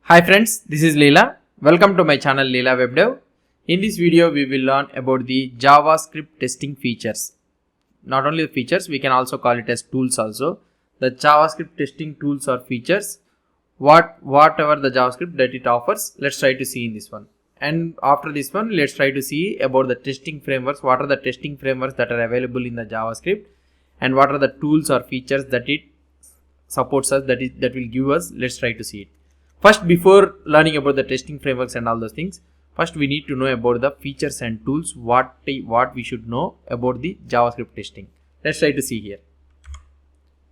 Hi friends, this is Leela. Welcome to my channel Leela WebDev. In this video, we will learn about the JavaScript testing features. Not only the features, we can also call it as tools also. The JavaScript testing tools or features, whatever the JavaScript that it offers, let's try to see in this one. And after this one, let's try to see about the testing frameworks. What are the testing frameworks that are available in the JavaScript, and what are the tools or features that it supports us that will give us. Let's try to see it. First, before learning about the testing frameworks and all those things, first we need to know about the features and tools, what we should know about the JavaScript testing. Let's try to see here.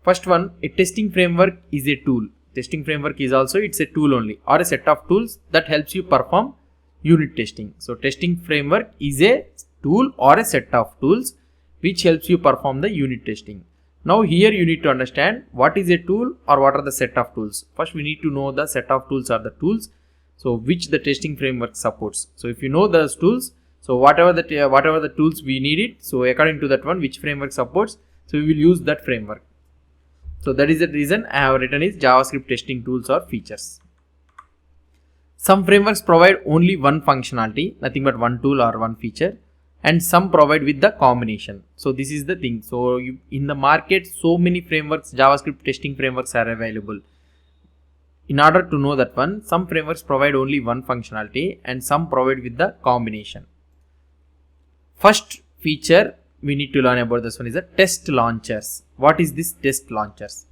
First one, a testing framework is a tool. Testing framework is also, it's a tool only, or a set of tools that helps you perform unit testing. So testing framework is a tool or a set of tools which helps you perform the unit testing. Now here you need to understand what is a tool or what are the set of tools. First we need to know the set of tools or the tools, so which the testing framework supports. So if you know those tools, so whatever the tools we need it, so according to that one which framework supports, so we will use that framework. So that is the reason I have written is JavaScript testing tools or features. Some frameworks provide only one functionality, nothing but one tool or one feature, and some provide with the combination. So this is the thing. So in the market, so many frameworks, JavaScript testing frameworks are available. In order to know that one, some frameworks provide only one functionality and some provide with the combination. First feature we need to learn about this one is the test launchers. What is this test launchers?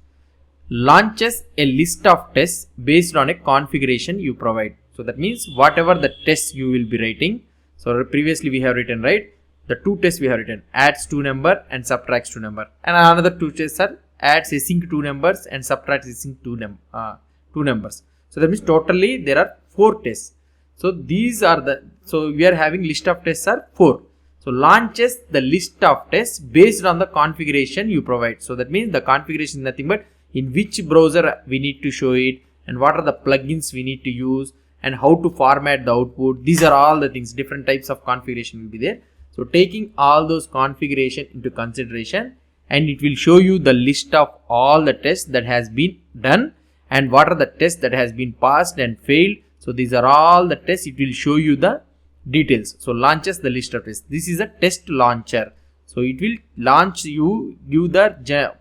Launches a list of tests based on a configuration you provide. So that means whatever the tests you will be writing. So previously we have written, right, the two tests we have written, adds 2 number and subtracts 2 number, and another two tests are adds async 2 numbers and subtracts async 2 numbers. So that means totally there are 4 tests. So these are so we are having list of tests are 4. So launches the list of tests based on the configuration you provide. So that means the configuration is nothing but in which browser we need to show it, and what are the plugins we need to use, and how to format the output. These are all the things, different types of configuration will be there. So taking all those configuration into consideration, and it will show you the list of all the tests that has been done and what are the tests that has been passed and failed. So these are all the tests, it will show you the details. So launches the list of tests. This is a test launcher. So it will launch you, give the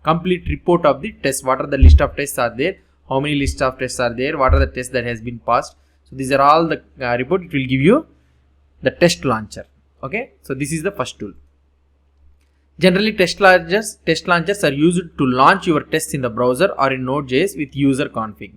complete report of the test. What are the list of tests are there, how many list of tests are there, what are the tests that has been passed. So these are all the report, it will give you the test launcher. Okay, so this is the first tool. Generally test launchers are used to launch your tests in the browser or in Node.js with user config.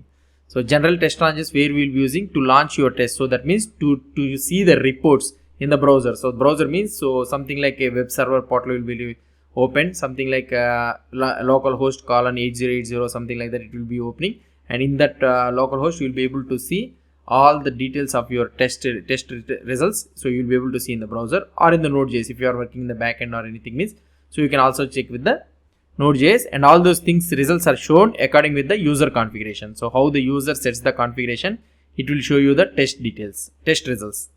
So general test launchers where we will be using to launch your test. So that means to see the reports in the browser. So browser means, so something like a web server portal will be open, something like localhost colon 8080, something like that, it will be opening, and in that localhost you will be able to see all the details of your test results. So you will be able to see in the browser or in the Node.js if you are working in the backend or anything means. So you can also check with the Node.js, and all those things results are shown according with the user configuration. So how the user sets the configuration, it will show you the test details, test results.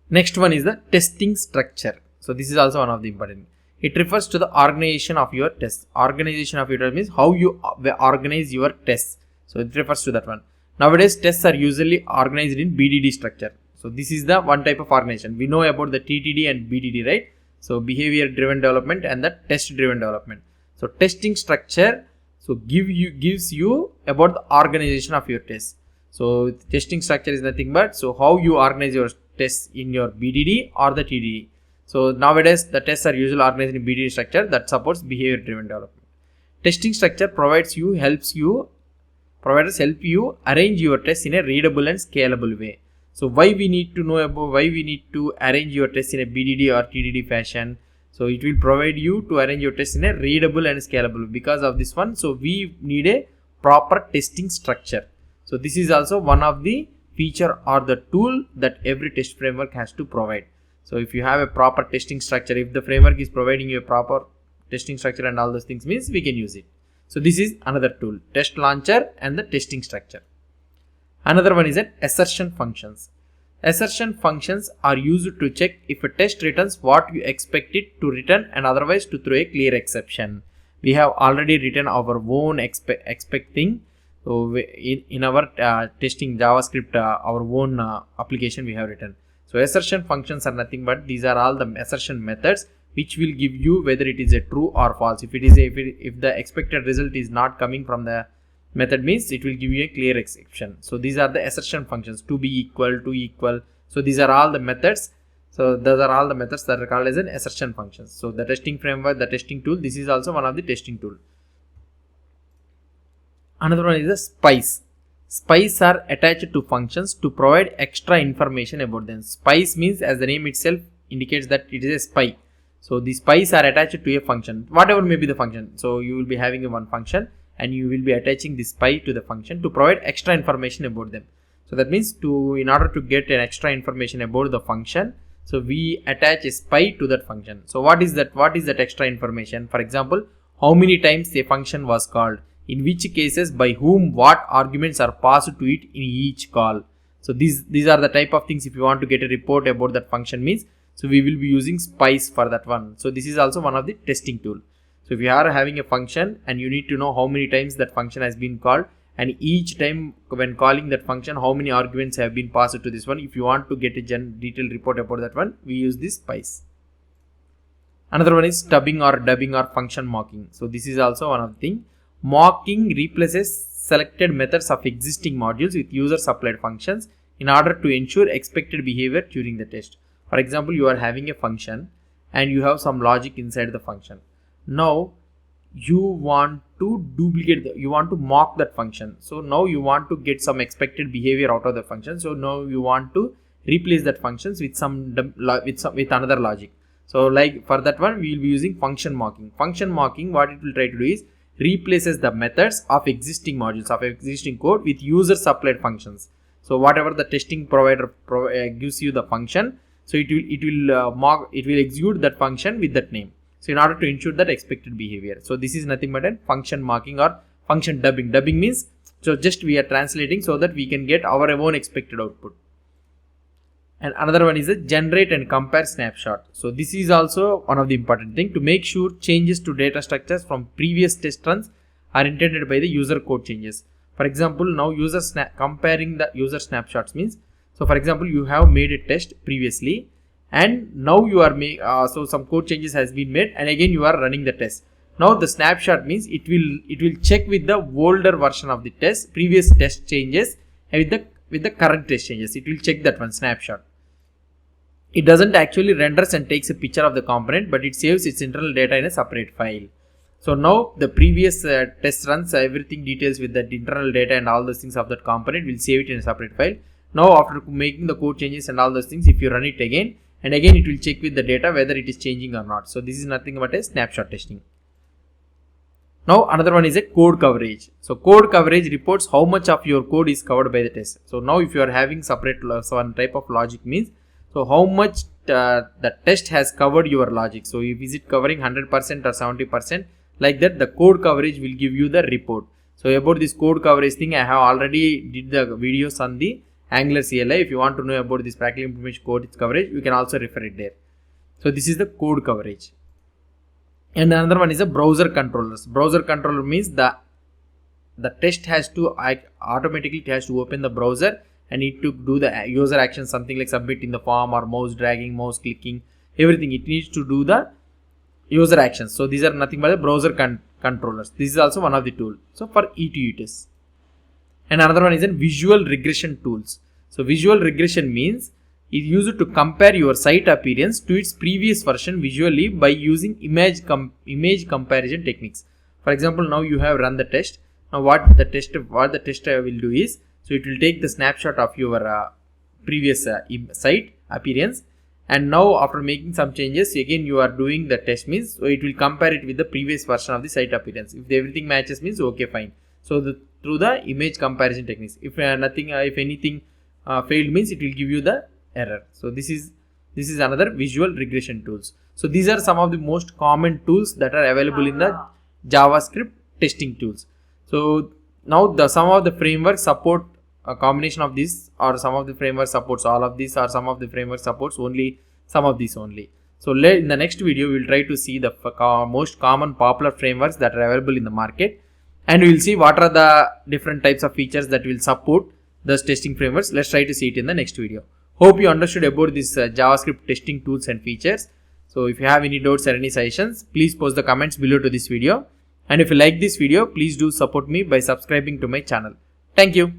Next one is the testing structure. So this is also one of the important. It refers to the organization of your tests. Organization of your tests means how you organize your tests. So it refers to that one. Nowadays tests are usually organized in BDD structure. So this is the one type of organization. We know about the TTD and BDD, right? So behavior driven development and the test driven development. So testing structure, so gives you about the organization of your tests. So testing structure is nothing but, so how you organize your tests in your BDD or the TDD. So nowadays the tests are usually organized in BDD structure that supports behavior driven development. Testing structure providers help you arrange your tests in a readable and scalable way. So why we need to arrange your tests in a BDD or TDD fashion? So it will provide you to arrange your tests in a readable and scalable. Because of this one, so we need a proper testing structure. So this is also one of the feature or the tool that every test framework has to provide. So if you have a proper testing structure, if the framework is providing you a proper testing structure and all those things means we can use it. So this is another tool, test launcher and the testing structure. Another one is an assertion functions. Assertion functions are used to check if a test returns what you expect it to return and otherwise to throw a clear exception. We have already written our own expecting So in our testing JavaScript, our own application we have written. So assertion functions are nothing but these are all the assertion methods which will give you whether it is a true or false. If it is if the expected result is not coming from the method, means it will give you a clear exception. So these are the assertion functions: to be equal, to equal. So these are all the methods. So those are all the methods that are called as an assertion functions. So the testing framework, the testing tool, this is also one of the testing tool. Another one is a spice. Spice are attached to functions to provide extra information about them. Spice means, as the name itself indicates, that it is a spy. So the spice are attached to a function, whatever may be the function. So you will be having one function and you will be attaching the spy to the function to provide extra information about them. So that means in order to get an extra information about the function, so we attach a spy to that function. So what is that? What is that extra information? For example, how many times a function was called, in which cases, by whom, what arguments are passed to it in each call. So these are the type of things if you want to get a report about that function means. So we will be using spice for that one. So this is also one of the testing tool. So if you are having a function and you need to know how many times that function has been called, and each time when calling that function how many arguments have been passed to this one, if you want to get a detailed report about that one, we use this spice. Another one is stubbing or dubbing or function mocking. So this is also one of the thing. Mocking replaces selected methods of existing modules with user supplied functions in order to ensure expected behavior during the test. For example, you are having a function and you have some logic inside the function. Now you want to duplicate you want to mock that function. So now you want to get some expected behavior out of the function. So now you want to replace that functions with with another logic. So like for that one, we will be using function mocking. Function mocking, what it will try to do is replaces the methods of existing modules of existing code with user supplied functions. So whatever the testing provider gives you the function, so it will execute that function with that name. So in order to ensure that expected behavior. So this is nothing but a function mocking or function dubbing. Dubbing means, so just we are translating so that we can get our own expected output. And another one is a generate and compare snapshot. So this is also one of the important thing to make sure changes to data structures from previous test runs are intended by the user code changes. For example, now comparing the user snapshots means, so for example, you have made a test previously and now you are so some code changes has been made and again you are running the test. Now the snapshot means it will check with the older version of the test, previous test changes, and with the current test changes. It will check that one snapshot. It doesn't actually renders and takes a picture of the component, but it saves its internal data in a separate file. So now the previous test runs, everything details with the internal data and all those things of that component will save it in a separate file. Now after making the code changes and all those things, if you run it again and again, it will check with the data whether it is changing or not. So this is nothing but a snapshot testing. Now another one is a code coverage. So code coverage reports how much of your code is covered by the test. So now if you are having separate one type of logic means, so how much the test has covered your logic. So if is it covering 100% or 70%, like that the code coverage will give you the report. So about this code coverage thing, I have already did the videos on the Angular CLI. If you want to know about this practical implementation code coverage, you can also refer it there. So this is the code coverage. And another one is a browser controllers. Browser controller means the test has to automatically it has to open the browser and need to do the user action, something like submitting the form or mouse dragging, mouse clicking, everything. It needs to do the user actions. So these are nothing but the browser controllers. This is also one of the tools. So for E2U tests. And another one is a visual regression tools. So visual regression means it is used to compare your site appearance to its previous version visually by using image comparison techniques. For example, now you have run the test. Now what the test will do is, so it will take the snapshot of your previous site appearance, and now after making some changes again you are doing the test means, so it will compare it with the previous version of the site appearance. If everything matches means okay, fine. So through the image comparison techniques, if anything failed means it will give you the error. So this is another visual regression tools. So these are some of the most common tools that are available in the JavaScript testing tools. So now some of the frameworks support a combination of these, or some of the framework supports all of these, or some of the framework supports only some of these only. So in the next video we will try to see the most common popular frameworks that are available in the market, and we will see what are the different types of features that will support those testing frameworks. Let's try to see it in the next video. Hope you understood about this JavaScript testing tools and features. So if you have any doubts or any suggestions, please post the comments below to this video. And if you like this video, please do support me by subscribing to my channel. Thank you.